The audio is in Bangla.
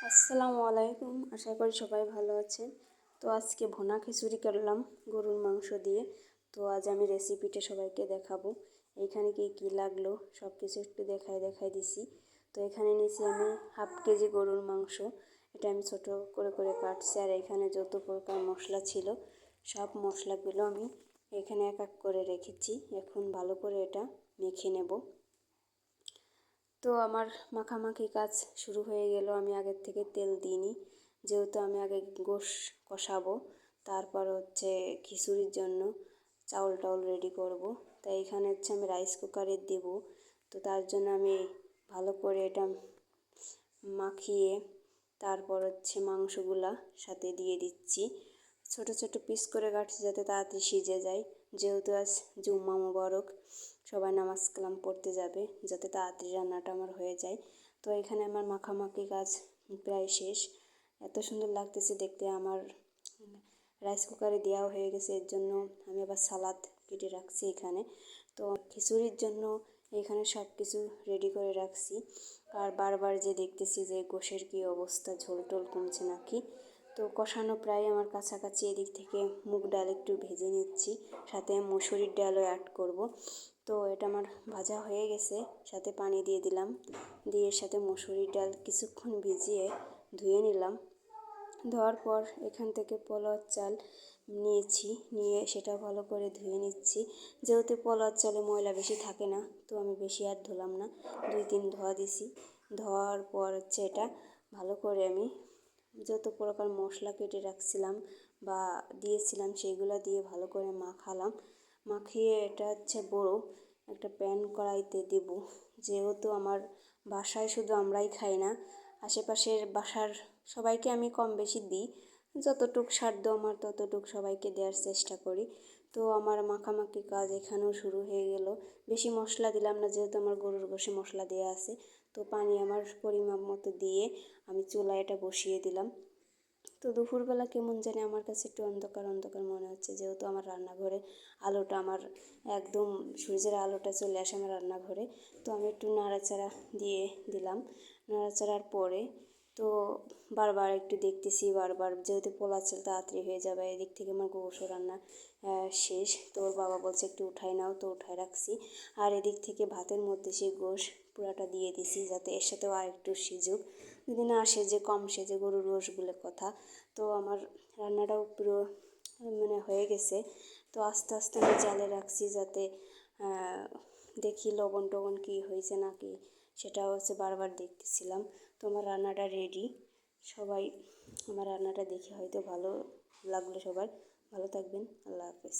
আসসালামু আলাইকুম, আশা করি সবাই ভালো আছেন। তো আজকে ভুনা খিচুড়ি করলাম গরুর মাংস দিয়ে। তো আজ আমি রেসিপিটা সবাইকে দেখাবো। এইখানে কি কি লাগলো সব কিছু একটু দেখাই দিছি। তো এখানে নিয়েছি আমি হাফ কেজি গরুর মাংস। এটা আমি ছোট করে কাটছি। আর এখানে যত প্রকার মশলা ছিল সব মশলাগুলো আমি এখানে এক এক করে রেখেছি। এখন ভালো করে এটা মেখে নেব। তো আমার মাখামাখি কাজ শুরু হয়ে গেল। আমি আগের থেকে তেল দিইনি, যেহেতু আমি আগে গোশ কষাবো, তারপর হচ্ছে খিচুড়ির জন্য চাউল টাউল রেডি করব। তাই এখানে হচ্ছে আমি রাইস কুকারে দেব। তো তার জন্য আমি ভালো করে এটা মাখিয়ে তারপর হচ্ছে মাংসগুলা সাথে দিয়ে দিচ্ছি। ছোট ছোট পিস করে কাটছি যাতে তাড়াতাড়ি সিজে যায়, যেহেতু আজ জুম্মা মুবারক, সবাই নামাজ কালাম পড়তে যাবে, যাতে তাড়াতাড়ি রান্নাটা আমার হয়ে যায়। তো এখানে আমার মাখামাখি কাজ প্রায় শেষ। এত সুন্দর লাগতেছে দেখতে। আমার রাইস কুকারে দেওয়া হয়ে গেছে, এর জন্য আমি আবার সালাদ কেটে রাখছি এখানে। তো খিচুড়ির জন্য এখানে সব কিছু রেডি করে রাখছি। আর বারবার যে দেখতেছি যে গোশের কী অবস্থা, ঝোল টোল কমছে নাকি। তো কষানো প্রায় আমার কাছাকাছি। এদিক থেকে মুগ ডাল একটু ভেজে নিচ্ছি, সাথে মুসুরির ডালও অ্যাড করব। তো এটা আমার ভাজা হয়ে গেছে, সাথে পানি দিয়ে দিলাম, দিয়ে সাথে মুসুরির ডাল কিছুক্ষণ ভিজিয়ে ধুয়ে নিলাম। ধোয়ার পর এখান থেকে পোলাওর চাল নিয়েছি, নিয়ে সেটা ভালো করে ধুয়ে নিচ্ছি। যেহেতু পোলাওর চালে ময়লা বেশি থাকে না, তো আমি বেশি আর ধুলাম না, 2-3 ধোয়া দিছি। ধোয়ার পর হচ্ছে এটা ভালো করে আমি যত প্রকার মশলা কেটে রাখছিলাম বা দিয়েছিলাম সেইগুলো দিয়ে ভালো করে মাখালাম। মাখিয়ে এটা হচ্ছে বড় একটা প্যান কড়াইতে দেব। যেহেতু আমার বাসায় শুধু আমরাই খাই না, আশেপাশের বাসার সবাইকে আমি কম বেশি দিই, যতটুক সাধ্য আমার ততটুক সবাইকে দেওয়ার চেষ্টা করি। তো আমার মাখামাখি কাজ এখানেও শুরু হয়ে গেল। বেশি মশলা দিলাম না, যেহেতু আমার গরুর গোশে মশলা দেওয়া আছে। তো পানি আমার পরিমাপ মতো দিয়ে আমি চুলায় এটা বসিয়ে দিলাম। তো দুপুরবেলা কেমন জানি আমার কাছে একটু অন্ধকার অন্ধকার মনে হচ্ছে, যেহেতু আমার রান্নাঘরে আলোটা আমার একদম সূর্যের আলোটা চলে আসে আমার রান্নাঘরে। তো আমি একটু নাড়াচাড়া দিয়ে দিলাম। নাড়াচাড়ার পরে তো বারবার একটু দেখতেছি, বারবার, যেহেতু পোলা চাল তাড়াতাড়ি হয়ে যাবে। এদিক থেকে আমার গোশও রান্না শেষ। তো ওর বাবা বলছে একটু উঠাই নাও, তো উঠায় রাখছি। আর এদিক থেকে ভাতের মধ্যে সেই গোশ পুরাটা দিয়ে দিছি, যাতে এর সাথেও আর একটু সিজুক, যদি না সেজে কম সেজে গরুর গোশ বলে কথা। তো আমার রান্নাটাও পুরো হয়ে গেছে। তো আস্তে আস্তে আমি জালে রাখছি, যাতে দেখি লবণ টবণ কী হয়েছে নাকি, সেটাও হচ্ছে বারবার দেখতেছিলাম। তো আমার রান্নাটা রেডি। সবাই আমার রান্নাটা দেখে হয়তো ভালো লাগলো সবার। ভালো থাকবেন, আল্লাহ হাফেজ।